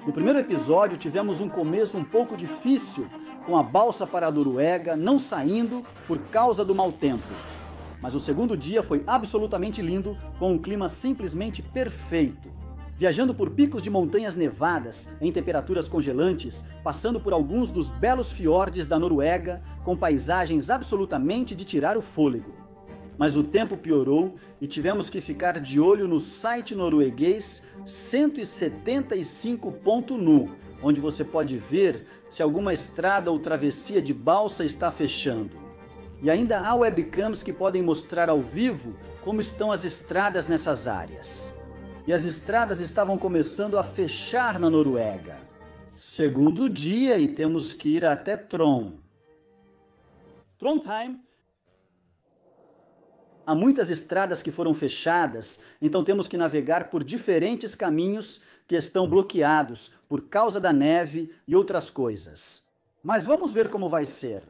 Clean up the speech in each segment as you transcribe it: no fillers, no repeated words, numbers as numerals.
No primeiro episódio tivemos um começo um pouco difícil, com a balsa para a Noruega não saindo por causa do mau tempo. Mas o segundo dia foi absolutamente lindo, com um clima simplesmente perfeito. Viajando por picos de montanhas nevadas, em temperaturas congelantes, passando por alguns dos belos fiordes da Noruega, com paisagens absolutamente de tirar o fôlego. Mas o tempo piorou e tivemos que ficar de olho no site norueguês 175.nu, onde você pode ver se alguma estrada ou travessia de balsa está fechando. E ainda há webcams que podem mostrar ao vivo como estão as estradas nessas áreas. E as estradas estavam começando a fechar na Noruega. Segundo dia e temos que ir até Trondheim. Há muitas estradas que foram fechadas, então temos que navegar por diferentes caminhos que estão bloqueados por causa da neve e outras coisas. Mas vamos ver como vai ser.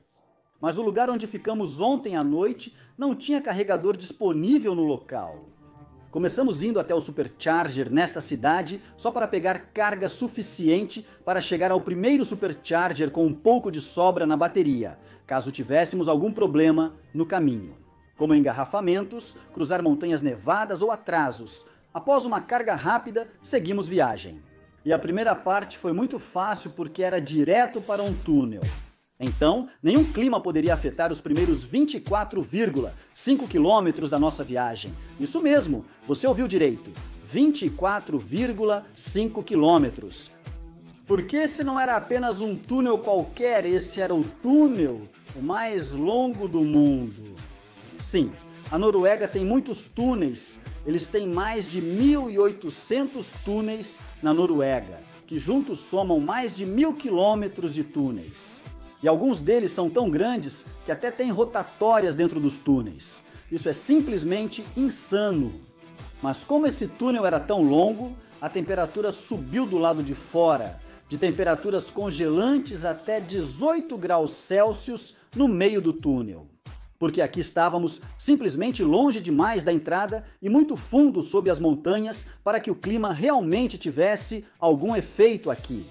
Mas o lugar onde ficamos ontem à noite não tinha carregador disponível no local. Começamos indo até o Supercharger nesta cidade só para pegar carga suficiente para chegar ao primeiro Supercharger com um pouco de sobra na bateria, caso tivéssemos algum problema no caminho, como engarrafamentos, cruzar montanhas nevadas ou atrasos. Após uma carga rápida, seguimos viagem. E a primeira parte foi muito fácil porque era direto para um túnel. Então, nenhum clima poderia afetar os primeiros 24,5 quilômetros da nossa viagem. Isso mesmo, você ouviu direito, 24,5 quilômetros. Porque esse não era apenas um túnel qualquer, esse era o túnel o mais longo do mundo. Sim, a Noruega tem muitos túneis, eles têm mais de 1.800 túneis na Noruega, que juntos somam mais de 1.000 quilômetros de túneis. E alguns deles são tão grandes que até tem rotatórias dentro dos túneis. Isso é simplesmente insano. Mas como esse túnel era tão longo, a temperatura subiu do lado de fora, de temperaturas congelantes até 18 graus Celsius no meio do túnel. Porque aqui estávamos simplesmente longe demais da entrada e muito fundo sob as montanhas para que o clima realmente tivesse algum efeito aqui.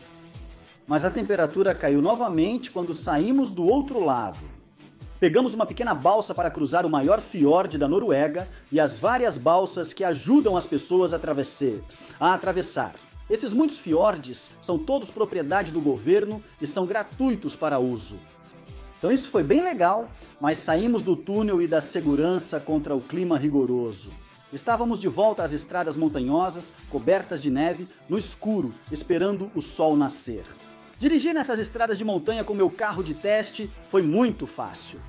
Mas a temperatura caiu novamente quando saímos do outro lado. Pegamos uma pequena balsa para cruzar o maior fiord da Noruega e as várias balsas que ajudam as pessoas a atravessar. Esses muitos fiordes são todos propriedade do governo e são gratuitos para uso. Então isso foi bem legal, mas saímos do túnel e da segurança contra o clima rigoroso. Estávamos de volta às estradas montanhosas, cobertas de neve, no escuro, esperando o sol nascer. Dirigir nessas estradas de montanha com meu carro de teste foi muito fácil.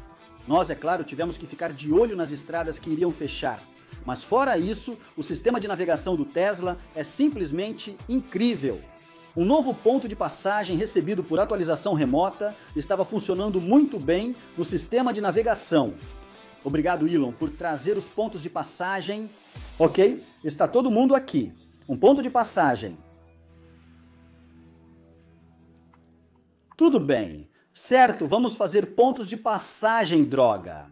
Nós, é claro, tivemos que ficar de olho nas estradas que iriam fechar. Mas fora isso, o sistema de navegação do Tesla é simplesmente incrível. Um novo ponto de passagem recebido por atualização remota estava funcionando muito bem no sistema de navegação. Obrigado, Elon, por trazer os pontos de passagem. Ok, está todo mundo aqui. Um ponto de passagem. Tudo bem. Certo, vamos fazer pontos de passagem, droga.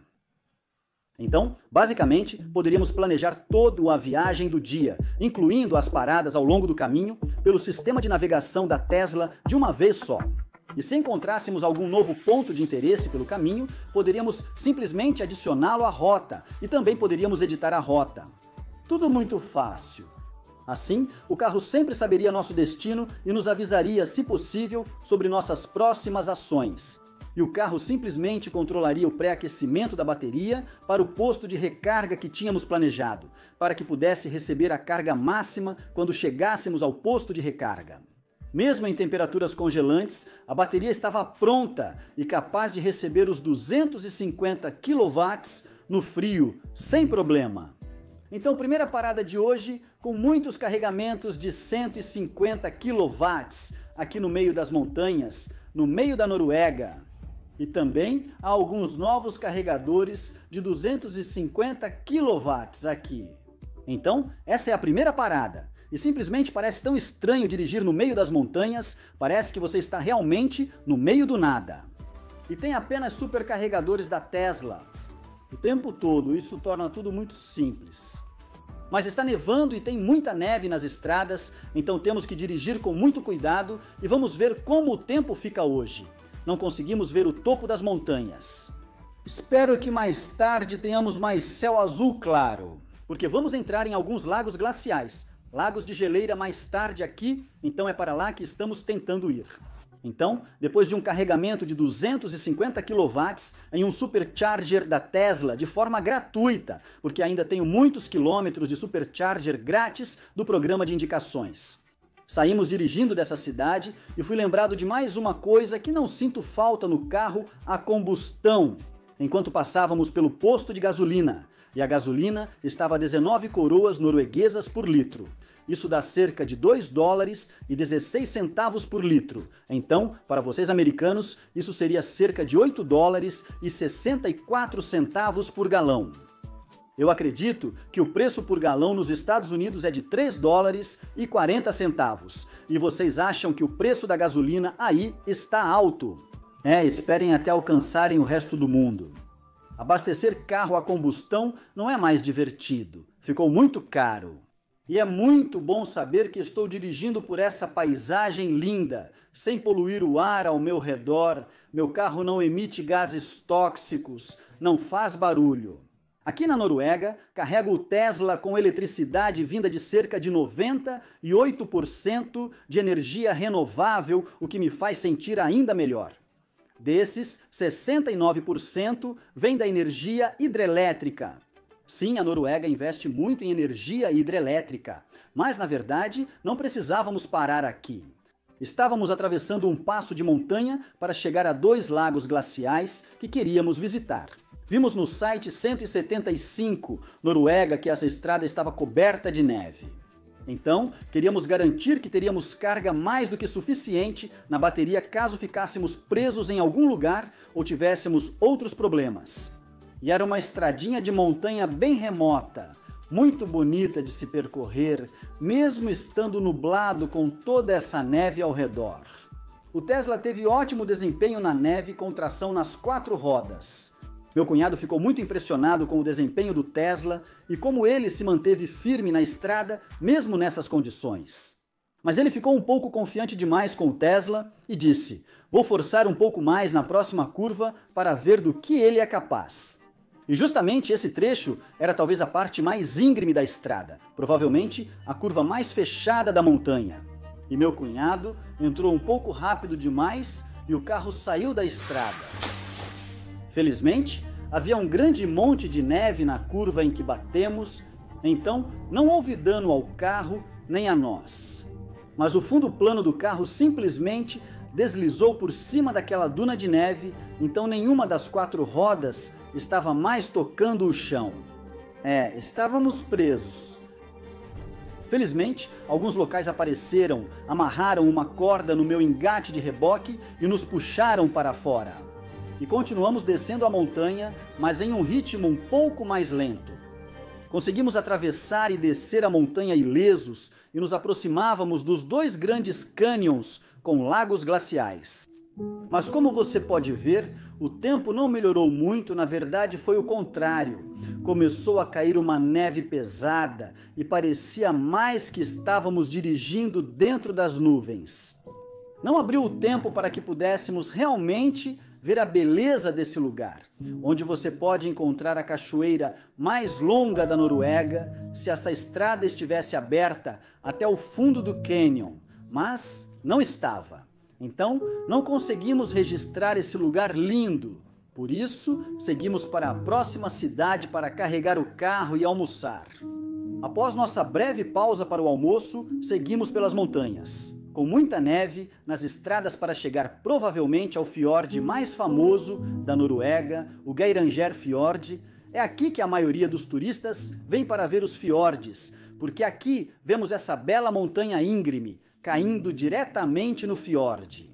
Então, basicamente, poderíamos planejar toda a viagem do dia, incluindo as paradas ao longo do caminho, pelo sistema de navegação da Tesla de uma vez só. E se encontrássemos algum novo ponto de interesse pelo caminho, poderíamos simplesmente adicioná-lo à rota e também poderíamos editar a rota. Tudo muito fácil. Assim, o carro sempre saberia nosso destino e nos avisaria, se possível, sobre nossas próximas ações. E o carro simplesmente controlaria o pré-aquecimento da bateria para o posto de recarga que tínhamos planejado, para que pudesse receber a carga máxima quando chegássemos ao posto de recarga. Mesmo em temperaturas congelantes, a bateria estava pronta e capaz de receber os 250 kW no frio, sem problema. Então, primeira parada de hoje, com muitos carregamentos de 150 kW aqui no meio das montanhas, no meio da Noruega. E também há alguns novos carregadores de 250 kW aqui. Então, essa é a primeira parada. E simplesmente parece tão estranho dirigir no meio das montanhas, parece que você está realmente no meio do nada. E tem apenas supercarregadores da Tesla. O tempo todo, isso torna tudo muito simples. Mas está nevando e tem muita neve nas estradas, então temos que dirigir com muito cuidado e vamos ver como o tempo fica hoje. Não conseguimos ver o topo das montanhas. Espero que mais tarde tenhamos mais céu azul claro, porque vamos entrar em alguns lagos glaciais, lagos de geleira mais tarde aqui, então é para lá que estamos tentando ir. Então, depois de um carregamento de 250 kW em um supercharger da Tesla de forma gratuita, porque ainda tenho muitos quilômetros de supercharger grátis do programa de indicações. Saímos dirigindo dessa cidade e fui lembrado de mais uma coisa que não sinto falta no carro, a combustão, enquanto passávamos pelo posto de gasolina, e a gasolina estava a 19 coroas norueguesas por litro. Isso dá cerca de $2,16 por litro. Então, para vocês americanos, isso seria cerca de $8,64 por galão. Eu acredito que o preço por galão nos Estados Unidos é de $3,40. E vocês acham que o preço da gasolina aí está alto. Esperem até alcançarem o resto do mundo. Abastecer carro a combustão não é mais divertido. Ficou muito caro. E é muito bom saber que estou dirigindo por essa paisagem linda, sem poluir o ar ao meu redor, meu carro não emite gases tóxicos, não faz barulho. Aqui na Noruega, carrego o Tesla com eletricidade vinda de cerca de 98% de energia renovável, o que me faz sentir ainda melhor. Desses, 69% vem da energia hidrelétrica. Sim, a Noruega investe muito em energia hidrelétrica, mas na verdade não precisávamos parar aqui. Estávamos atravessando um passo de montanha para chegar a 2 lagos glaciais que queríamos visitar. Vimos no site 175, Noruega, que essa estrada estava coberta de neve. Então, queríamos garantir que teríamos carga mais do que suficiente na bateria caso ficássemos presos em algum lugar ou tivéssemos outros problemas. E era uma estradinha de montanha bem remota, muito bonita de se percorrer, mesmo estando nublado com toda essa neve ao redor. O Tesla teve ótimo desempenho na neve com tração nas 4 rodas. Meu cunhado ficou muito impressionado com o desempenho do Tesla e como ele se manteve firme na estrada, mesmo nessas condições. Mas ele ficou um pouco confiante demais com o Tesla e disse: "Vou forçar um pouco mais na próxima curva para ver do que ele é capaz." E justamente esse trecho era talvez a parte mais íngreme da estrada, provavelmente a curva mais fechada da montanha. E meu cunhado entrou um pouco rápido demais e o carro saiu da estrada. Felizmente, havia um grande monte de neve na curva em que batemos, então não houve dano ao carro nem a nós. Mas o fundo plano do carro simplesmente deslizou por cima daquela duna de neve, então nenhuma das 4 rodas estava mais tocando o chão. Estávamos presos. Felizmente, alguns locais apareceram, amarraram uma corda no meu engate de reboque e nos puxaram para fora. E continuamos descendo a montanha, mas em um ritmo um pouco mais lento. Conseguimos atravessar e descer a montanha ilesos e nos aproximávamos dos 2 grandes cânions com lagos glaciais. Mas como você pode ver, o tempo não melhorou muito, na verdade foi o contrário. Começou a cair uma neve pesada e parecia mais que estávamos dirigindo dentro das nuvens. Não abriu o tempo para que pudéssemos realmente ver a beleza desse lugar, onde você pode encontrar a cachoeira mais longa da Noruega se essa estrada estivesse aberta até o fundo do cânion, mas não estava. Então, não conseguimos registrar esse lugar lindo. Por isso, seguimos para a próxima cidade para carregar o carro e almoçar. Após nossa breve pausa para o almoço, seguimos pelas montanhas, com muita neve nas estradas para chegar provavelmente ao fiorde mais famoso da Noruega, o Geiranger Fjord. É aqui que a maioria dos turistas vem para ver os fiordes, porque aqui vemos essa bela montanha íngreme, caindo diretamente no fiorde.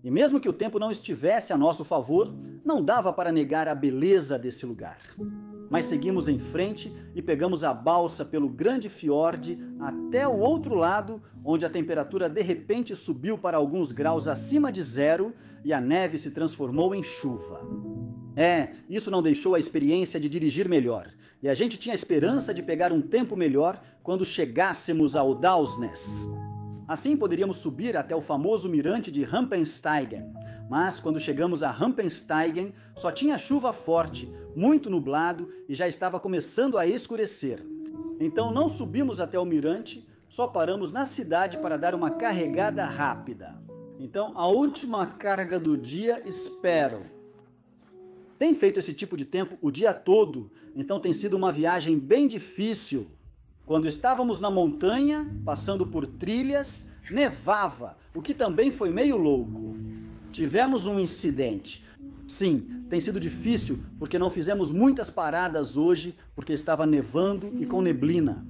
E mesmo que o tempo não estivesse a nosso favor, não dava para negar a beleza desse lugar. Mas seguimos em frente e pegamos a balsa pelo grande fiorde até o outro lado, onde a temperatura de repente subiu para alguns graus acima de 0 e a neve se transformou em chuva. Isso não deixou a experiência de dirigir melhor. e a gente tinha esperança de pegar um tempo melhor quando chegássemos ao Dausnes. Assim poderíamos subir até o famoso mirante de Rampensteigen, mas quando chegamos a Rampensteigen só tinha chuva forte, muito nublado e já estava começando a escurecer. Então não subimos até o mirante, só paramos na cidade para dar uma carregada rápida. Então a última carga do dia, espero. Tem feito esse tipo de tempo o dia todo, então tem sido uma viagem bem difícil. Quando estávamos na montanha, passando por trilhas, nevava, o que também foi meio louco. Tivemos um incidente. Sim, tem sido difícil porque não fizemos muitas paradas hoje porque estava nevando e com neblina.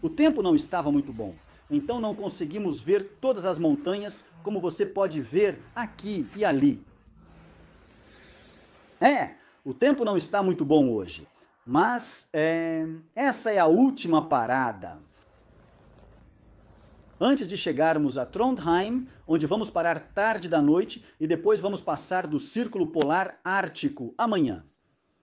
O tempo não estava muito bom, então não conseguimos ver todas as montanhas como você pode ver aqui e ali. O tempo não está muito bom hoje, mas essa é a última parada. Antes de chegarmos a Trondheim, onde vamos parar tarde da noite e depois vamos passar do Círculo Polar Ártico amanhã.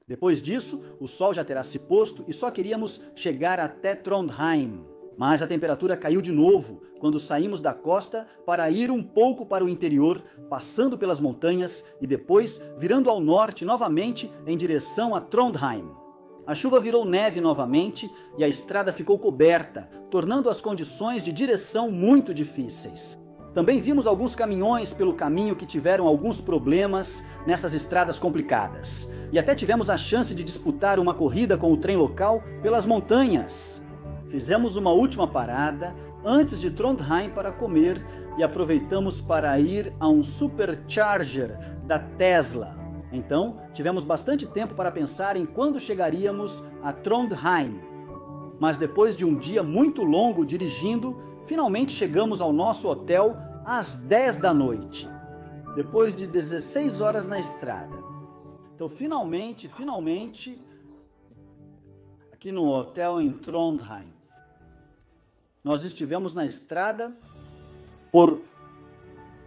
Depois disso, o sol já terá se posto e só queríamos chegar até Trondheim. Mas a temperatura caiu de novo quando saímos da costa para ir um pouco para o interior, passando pelas montanhas e depois virando ao norte novamente em direção a Trondheim. A chuva virou neve novamente e a estrada ficou coberta, tornando as condições de direção muito difíceis. Também vimos alguns caminhões pelo caminho que tiveram alguns problemas nessas estradas complicadas. E até tivemos a chance de disputar uma corrida com o trem local pelas montanhas. Fizemos uma última parada antes de Trondheim para comer e aproveitamos para ir a um supercharger da Tesla. Então, tivemos bastante tempo para pensar em quando chegaríamos a Trondheim. Mas depois de um dia muito longo dirigindo, finalmente chegamos ao nosso hotel às 10 da noite, depois de 16 horas na estrada. Então, finalmente, aqui no hotel em Trondheim, nós estivemos na estrada por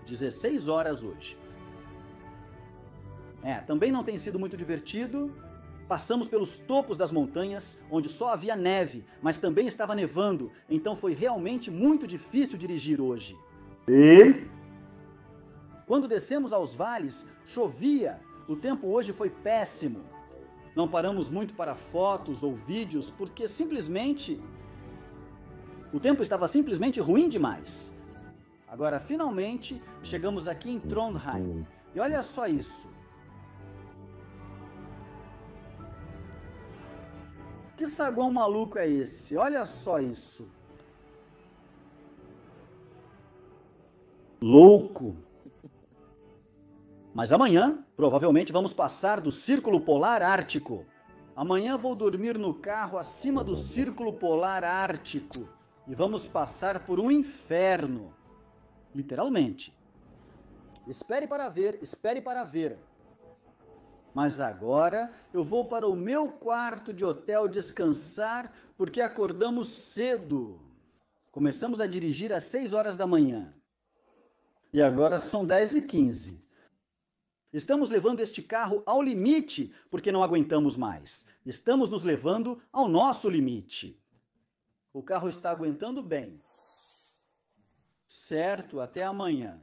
16 horas hoje. Também não tem sido muito divertido. Passamos pelos topos das montanhas, onde só havia neve, mas também estava nevando, então foi realmente muito difícil dirigir hoje. E quando descemos aos vales, chovia. O tempo hoje foi péssimo. Não paramos muito para fotos ou vídeos, porque o tempo estava simplesmente ruim demais. Agora, finalmente, chegamos aqui em Trondheim. E olha só isso. Que saguão maluco é esse? Olha só isso. Louco. Mas amanhã, provavelmente, vamos passar do Círculo Polar Ártico. Amanhã vou dormir no carro acima do Círculo Polar Ártico. E vamos passar por um inferno. Literalmente. Espere para ver, espere para ver. Mas agora eu vou para o meu quarto de hotel descansar porque acordamos cedo. Começamos a dirigir às 6 horas da manhã. E agora são 10h15. Estamos levando este carro ao limite porque não aguentamos mais. Estamos nos levando ao nosso limite. O carro está aguentando bem. Certo, até amanhã.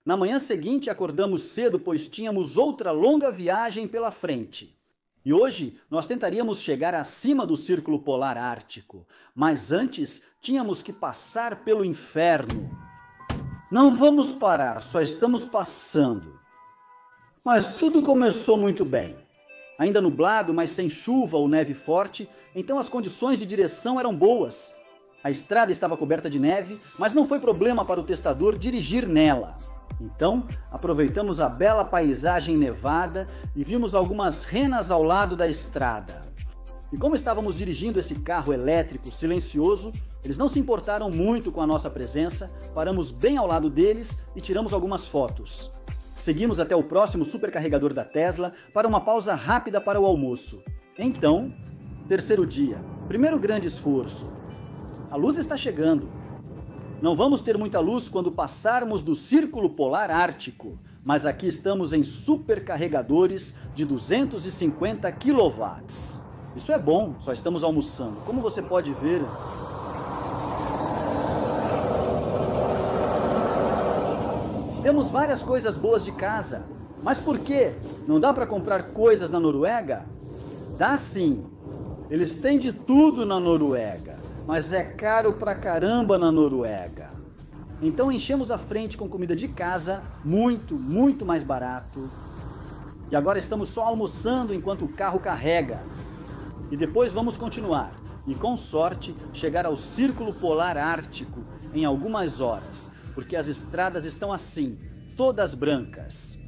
Na manhã seguinte acordamos cedo, pois tínhamos outra longa viagem pela frente. E hoje nós tentaríamos chegar acima do Círculo Polar Ártico, mas antes tínhamos que passar pelo inferno. Não vamos parar, só estamos passando. Mas tudo começou muito bem. Ainda nublado, mas sem chuva ou neve forte, então as condições de direção eram boas. A estrada estava coberta de neve, mas não foi problema para o testador dirigir nela. Então, aproveitamos a bela paisagem nevada e vimos algumas renas ao lado da estrada. E como estávamos dirigindo esse carro elétrico silencioso, eles não se importaram muito com a nossa presença, paramos bem ao lado deles e tiramos algumas fotos. Seguimos até o próximo supercarregador da Tesla para uma pausa rápida para o almoço. Então, terceiro dia, primeiro grande esforço. A luz está chegando. Não vamos ter muita luz quando passarmos do Círculo Polar Ártico, mas aqui estamos em supercarregadores de 250 kW. Isso é bom, só estamos almoçando. Como você pode ver... Temos várias coisas boas de casa. Mas por quê? Não dá para comprar coisas na Noruega? Dá sim. Eles têm de tudo na Noruega, mas é caro pra caramba na Noruega. Então enchemos a frente com comida de casa, muito mais barato. E agora estamos só almoçando enquanto o carro carrega. E depois vamos continuar, e com sorte chegar ao Círculo Polar Ártico em algumas horas, porque as estradas estão assim, todas brancas.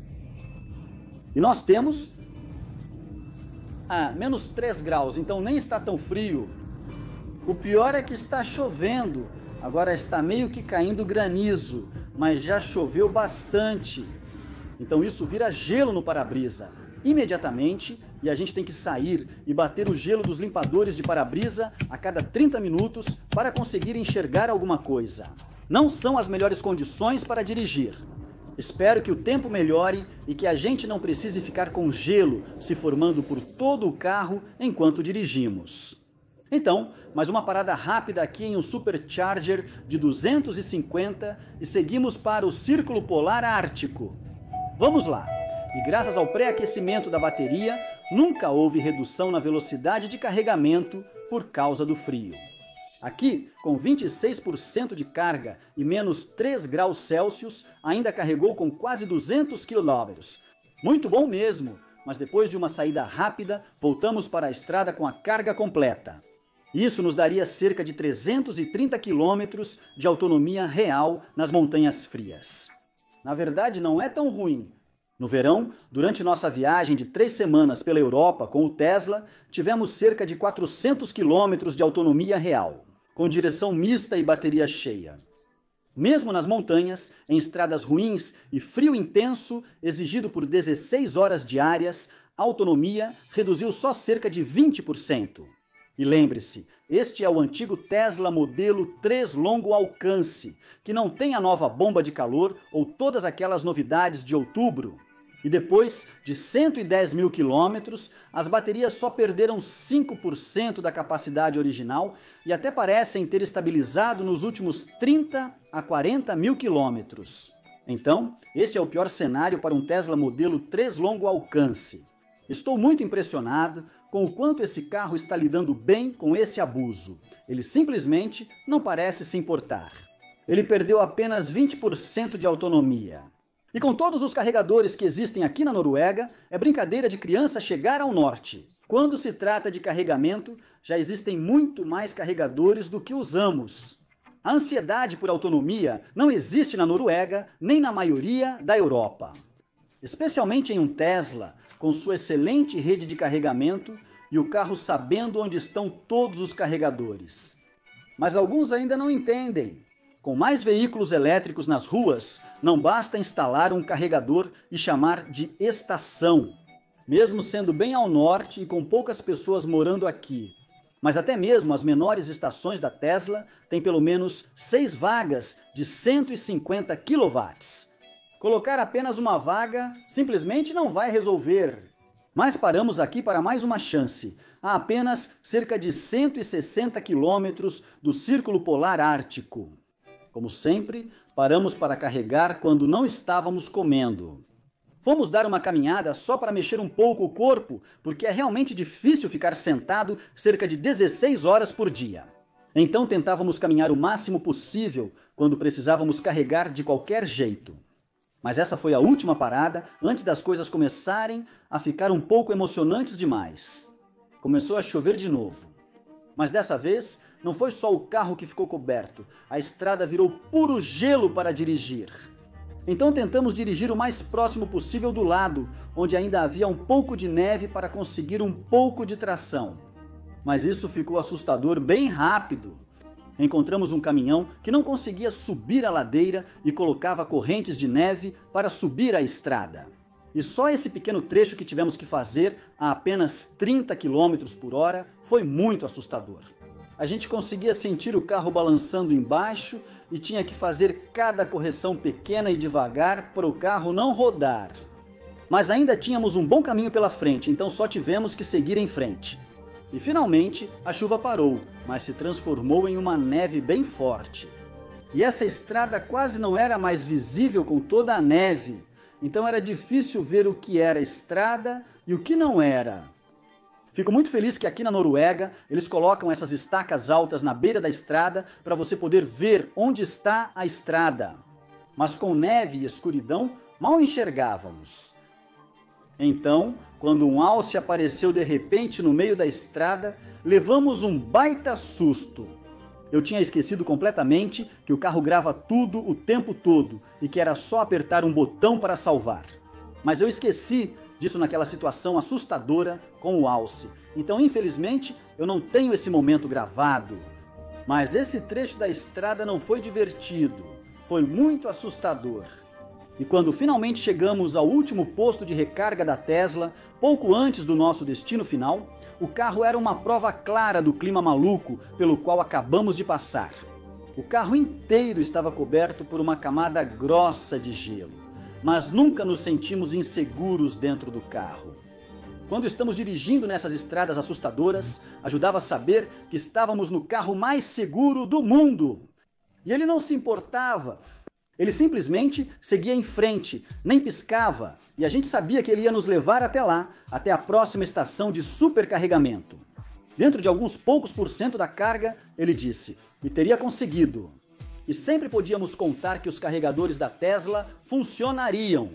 E nós temos menos 3 graus, então nem está tão frio. O pior é que está chovendo, agora está meio que caindo granizo, mas já choveu bastante. Então isso vira gelo no para-brisa, imediatamente, e a gente tem que sair e bater o gelo dos limpadores de para-brisa a cada 30 minutos para conseguir enxergar alguma coisa. Não são as melhores condições para dirigir. Espero que o tempo melhore e que a gente não precise ficar com gelo se formando por todo o carro enquanto dirigimos. Então, mais uma parada rápida aqui em um Supercharger de 250 e seguimos para o Círculo Polar Ártico. Vamos lá! E graças ao pré-aquecimento da bateria, nunca houve redução na velocidade de carregamento por causa do frio. Aqui, com 26% de carga e menos 3 graus Celsius, ainda carregou com quase 200 km. Muito bom mesmo, mas depois de uma saída rápida, voltamos para a estrada com a carga completa. Isso nos daria cerca de 330 km de autonomia real nas montanhas frias. Na verdade, não é tão ruim. No verão, durante nossa viagem de 3 semanas pela Europa com o Tesla, tivemos cerca de 400 km de autonomia real, com direção mista e bateria cheia. Mesmo nas montanhas, em estradas ruins e frio intenso, exigido por 16 horas diárias, a autonomia reduziu só cerca de 20%. E lembre-se, este é o antigo Tesla modelo 3 longo alcance, que não tem a nova bomba de calor ou todas aquelas novidades de outubro. E depois de 110 mil quilômetros, as baterias só perderam 5% da capacidade original e até parecem ter estabilizado nos últimos 30 a 40 mil quilômetros. Então, este é o pior cenário para um Tesla modelo 3 longo alcance. Estou muito impressionado com o quanto esse carro está lidando bem com esse abuso. Ele simplesmente não parece se importar. Ele perdeu apenas 20% de autonomia. E com todos os carregadores que existem aqui na Noruega, é brincadeira de criança chegar ao norte. Quando se trata de carregamento, já existem muito mais carregadores do que usamos. A ansiedade por autonomia não existe na Noruega, nem na maioria da Europa. Especialmente em um Tesla, com sua excelente rede de carregamento e o carro sabendo onde estão todos os carregadores. Mas alguns ainda não entendem. Com mais veículos elétricos nas ruas, não basta instalar um carregador e chamar de estação, mesmo sendo bem ao norte e com poucas pessoas morando aqui. Mas até mesmo as menores estações da Tesla têm pelo menos 6 vagas de 150 kW. Colocar apenas uma vaga simplesmente não vai resolver. Mas paramos aqui para mais uma chance, a apenas cerca de 160 quilômetros do Círculo Polar Ártico. Como sempre, paramos para carregar quando não estávamos comendo. Fomos dar uma caminhada só para mexer um pouco o corpo, porque é realmente difícil ficar sentado cerca de 16 horas por dia. Então tentávamos caminhar o máximo possível quando precisávamos carregar de qualquer jeito. Mas essa foi a última parada antes das coisas começarem a ficar um pouco emocionantes demais. Começou a chover de novo. Mas dessa vez, não foi só o carro que ficou coberto, a estrada virou puro gelo para dirigir. Então tentamos dirigir o mais próximo possível do lado, onde ainda havia um pouco de neve para conseguir um pouco de tração. Mas isso ficou assustador bem rápido. Encontramos um caminhão que não conseguia subir a ladeira e colocava correntes de neve para subir a estrada. E só esse pequeno trecho que tivemos que fazer a apenas 30 km por hora foi muito assustador. A gente conseguia sentir o carro balançando embaixo e tinha que fazer cada correção pequena e devagar para o carro não rodar. Mas ainda tínhamos um bom caminho pela frente, então só tivemos que seguir em frente. E finalmente a chuva parou, mas se transformou em uma neve bem forte. E essa estrada quase não era mais visível com toda a neve, então era difícil ver o que era estrada e o que não era. Fico muito feliz que aqui na Noruega eles colocam essas estacas altas na beira da estrada para você poder ver onde está a estrada. Mas com neve e escuridão mal enxergávamos. Então, quando um alce apareceu de repente no meio da estrada, levamos um baita susto. Eu tinha esquecido completamente que o carro grava tudo o tempo todo e que era só apertar um botão para salvar. Mas eu esqueci disso naquela situação assustadora com o alce. Então, infelizmente, eu não tenho esse momento gravado. Mas esse trecho da estrada não foi divertido, foi muito assustador. E quando finalmente chegamos ao último posto de recarga da Tesla, pouco antes do nosso destino final, o carro era uma prova clara do clima maluco pelo qual acabamos de passar. O carro inteiro estava coberto por uma camada grossa de gelo, mas nunca nos sentimos inseguros dentro do carro. Quando estamos dirigindo nessas estradas assustadoras, ajudava a saber que estávamos no carro mais seguro do mundo. E ele não se importava. Ele simplesmente seguia em frente, nem piscava, e a gente sabia que ele ia nos levar até lá, até a próxima estação de supercarregamento. Dentro de alguns poucos % da carga, ele disse, e teria conseguido. E sempre podíamos contar que os carregadores da Tesla funcionariam.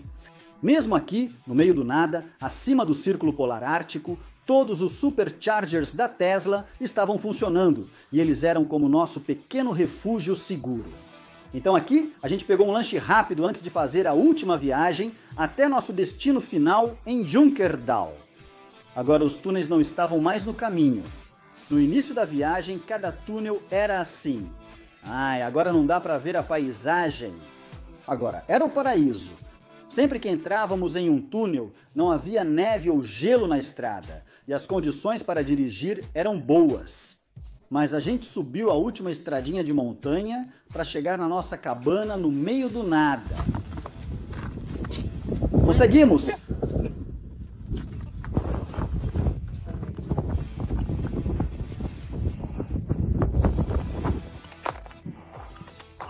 Mesmo aqui, no meio do nada, acima do Círculo Polar Ártico, todos os superchargers da Tesla estavam funcionando, e eles eram como nosso pequeno refúgio seguro. Então aqui a gente pegou um lanche rápido antes de fazer a última viagem até nosso destino final em Junkerdal. Agora os túneis não estavam mais no caminho. No início da viagem, cada túnel era assim. Ai, agora não dá para ver a paisagem. Agora, era o paraíso. Sempre que entrávamos em um túnel, não havia neve ou gelo na estrada e as condições para dirigir eram boas. Mas a gente subiu a última estradinha de montanha para chegar na nossa cabana no meio do nada. Conseguimos!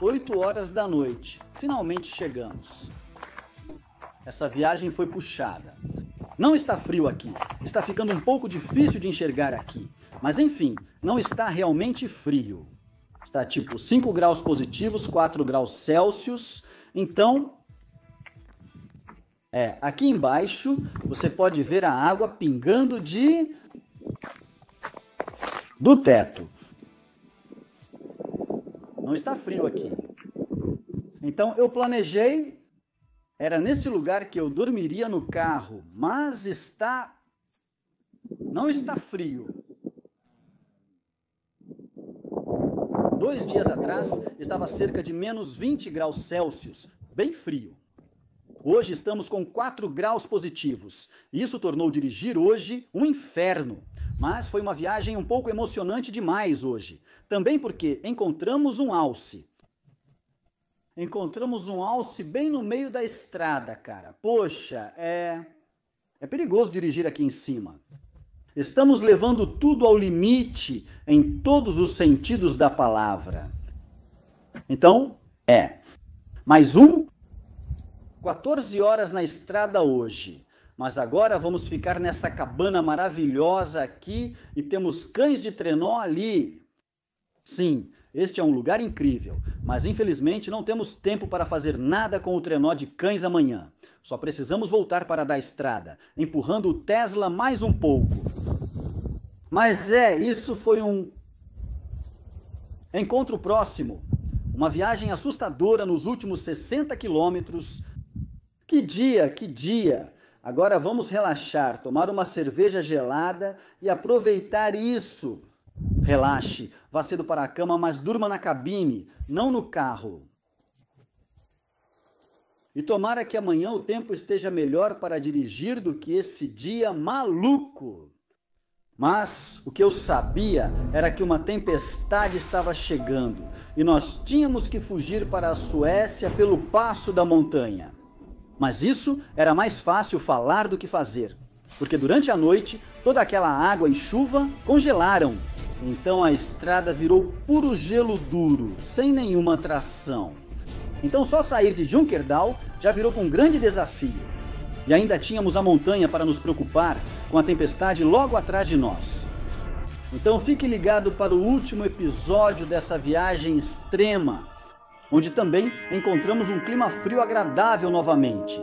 Oito horas da noite. Finalmente chegamos. Essa viagem foi puxada. Não está frio aqui. Está ficando um pouco difícil de enxergar aqui. Mas enfim, não está realmente frio. Está tipo 5 graus positivos, 4 graus Celsius. Então, aqui embaixo você pode ver a água pingando do teto. Não está frio aqui. Então eu planejei, era neste lugar que eu dormiria no carro, mas não está frio. 2 dias atrás estava cerca de menos 20 graus Celsius, bem frio. Hoje estamos com 4 graus positivos. Isso tornou dirigir hoje um inferno. Mas foi uma viagem um pouco emocionante demais hoje. Também porque encontramos um alce. Encontramos um alce bem no meio da estrada, cara. Poxa, é perigoso dirigir aqui em cima. Estamos levando tudo ao limite em todos os sentidos da palavra. Então, mais 14 horas na estrada hoje. Mas agora vamos ficar nessa cabana maravilhosa aqui e temos cães de trenó ali. Sim, este é um lugar incrível, mas infelizmente não temos tempo para fazer nada com o trenó de cães amanhã. Só precisamos voltar para a estrada, empurrando o Tesla mais um pouco. Mas isso foi um encontro próximo. Uma viagem assustadora nos últimos 60 quilômetros. Que dia, que dia! Agora vamos relaxar, tomar uma cerveja gelada e aproveitar isso. Relaxe, vá cedo para a cama, mas durma na cabine, não no carro. E tomara que amanhã o tempo esteja melhor para dirigir do que esse dia maluco. Mas o que eu sabia era que uma tempestade estava chegando e nós tínhamos que fugir para a Suécia pelo passo da montanha. Mas isso era mais fácil falar do que fazer. porque durante a noite toda aquela água e chuva congelaram. Então a estrada virou puro gelo duro, sem nenhuma tração. Então só sair de Junkerdal já virou um grande desafio. E ainda tínhamos a montanha para nos preocupar, com a tempestade logo atrás de nós. Então fique ligado para o último episódio dessa viagem extrema, onde também encontramos um clima frio agradável novamente.